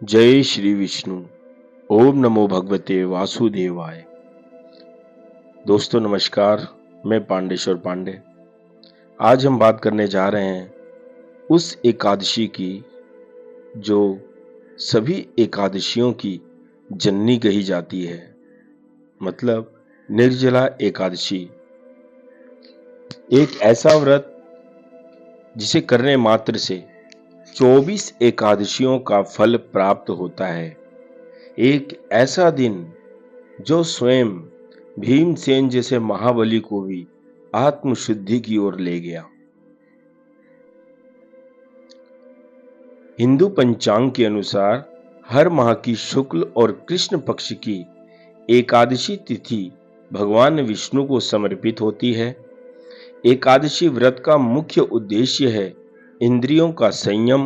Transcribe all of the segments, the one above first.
जय श्री विष्णु। ओम नमो भगवते वासुदेवाय। दोस्तों नमस्कार, मैं पांडेश्वर पांडे। आज हम बात करने जा रहे हैं उस एकादशी की जो सभी एकादशियों की जननी कही जाती है, मतलब निर्जला एकादशी। एक ऐसा व्रत जिसे करने मात्र से 24 एकादशियों का फल प्राप्त होता है। एक ऐसा दिन जो स्वयं भीमसेन जैसे महाबली को भी आत्मशुद्धि की ओर ले गया। हिंदू पंचांग के अनुसार हर माह की शुक्ल और कृष्ण पक्ष की एकादशी तिथि भगवान विष्णु को समर्पित होती है। एकादशी व्रत का मुख्य उद्देश्य है इंद्रियों का संयम,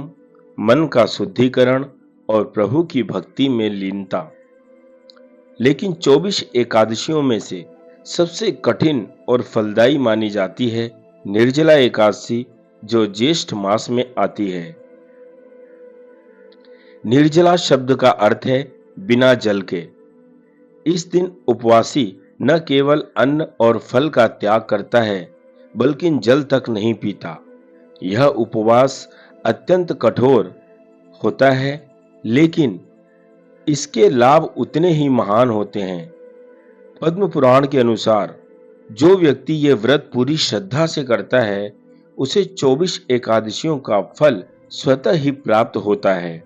मन का शुद्धिकरण और प्रभु की भक्ति में लीनता। लेकिन 24 एकादशियों में से सबसे कठिन और फलदायी मानी जाती है निर्जला एकादशी, जो ज्येष्ठ मास में आती है। निर्जला शब्द का अर्थ है बिना जल के। इस दिन उपवासी न केवल अन्न और फल का त्याग करता है, बल्कि जल तक नहीं पीता। यह उपवास अत्यंत कठोर होता है, लेकिन इसके लाभ उतने ही महान होते हैं। पद्म पुराण के अनुसार जो व्यक्ति यह व्रत पूरी श्रद्धा से करता है, उसे 24 एकादशियों का फल स्वतः ही प्राप्त होता है।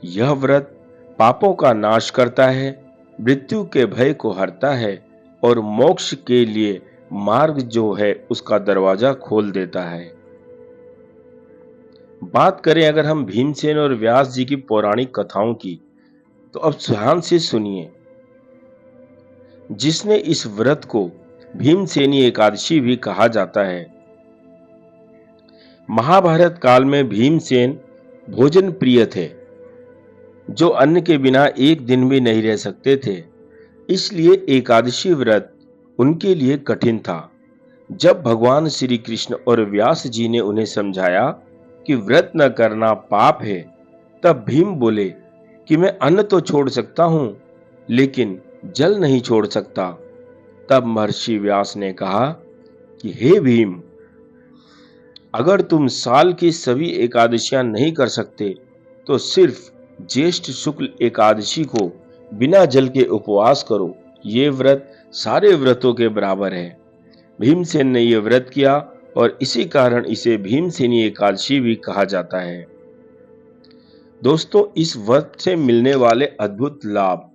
यह व्रत पापों का नाश करता है, मृत्यु के भय को हरता है और मोक्ष के लिए मार्ग जो है उसका दरवाजा खोल देता है। बात करें अगर हम भीमसेन और व्यास जी की पौराणिक कथाओं की, तो अब ध्यान से सुनिए। जिसने इस व्रत को भीमसेनी एकादशी भी कहा जाता है। महाभारत काल में भीमसेन भोजन प्रिय थे, जो अन्न के बिना एक दिन भी नहीं रह सकते थे। इसलिए एकादशी व्रत उनके लिए कठिन था। जब भगवान श्री कृष्ण और व्यास जी ने उन्हें समझाया कि व्रत न करना पाप है, तब भीम बोले कि मैं अन्न तो छोड़ सकता हूं, लेकिन जल नहीं छोड़ सकता। तब महर्षि व्यास ने कहा कि हे भीम, अगर तुम साल की सभी एकादशियां नहीं कर सकते, तो सिर्फ ज्येष्ठ शुक्ल एकादशी को बिना जल के उपवास करो। ये व्रत सारे व्रतों के बराबर है। भीमसेन ने यह व्रत किया और इसी कारण इसे भीमसेनी एकादशी भी कहा जाता है। दोस्तों, इस व्रत से मिलने वाले अद्भुत लाभ,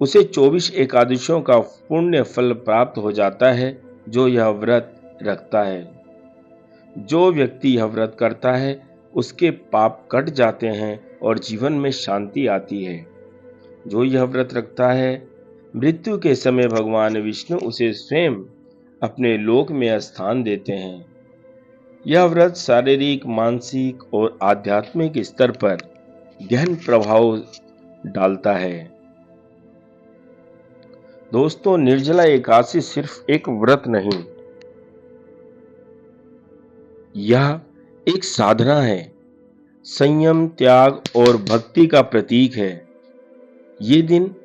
उसे 24 एकादशियों का पुण्य फल प्राप्त हो जाता है जो यह व्रत रखता है। जो व्यक्ति यह व्रत करता है, उसके पाप कट जाते हैं और जीवन में शांति आती है। जो यह व्रत रखता है, मृत्यु के समय भगवान विष्णु उसे स्वयं अपने लोक में स्थान देते हैं। यह व्रत शारीरिक, मानसिक और आध्यात्मिक स्तर पर गहन प्रभाव डालता है। दोस्तों, निर्जला एकादशी सिर्फ एक व्रत नहीं, यह एक साधना है, संयम, त्याग और भक्ति का प्रतीक है। ये दिन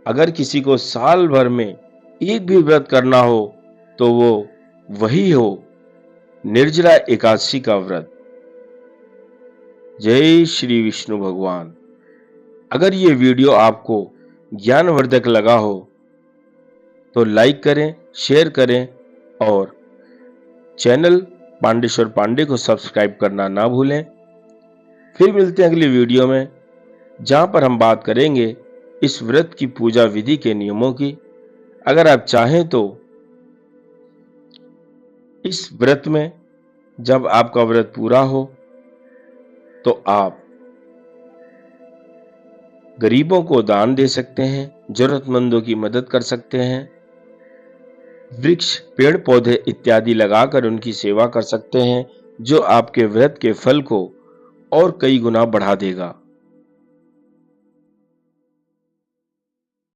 अगर किसी को साल भर में एक भी व्रत करना हो, तो वो वही हो निर्जला एकादशी का व्रत। जय श्री विष्णु भगवान। अगर ये वीडियो आपको ज्ञानवर्धक लगा हो तो लाइक करें, शेयर करें और चैनल पांडेश्वर पांडे को सब्सक्राइब करना ना भूलें। फिर मिलते हैं अगली वीडियो में, जहां पर हम बात करेंगे इस व्रत की पूजा विधि के नियमों की। अगर आप चाहें तो इस व्रत में जब आपका व्रत पूरा हो, तो आप गरीबों को दान दे सकते हैं, जरूरतमंदों की मदद कर सकते हैं, वृक्ष, पेड़ पौधे इत्यादि लगाकर उनकी सेवा कर सकते हैं, जो आपके व्रत के फल को और कई गुना बढ़ा देगा।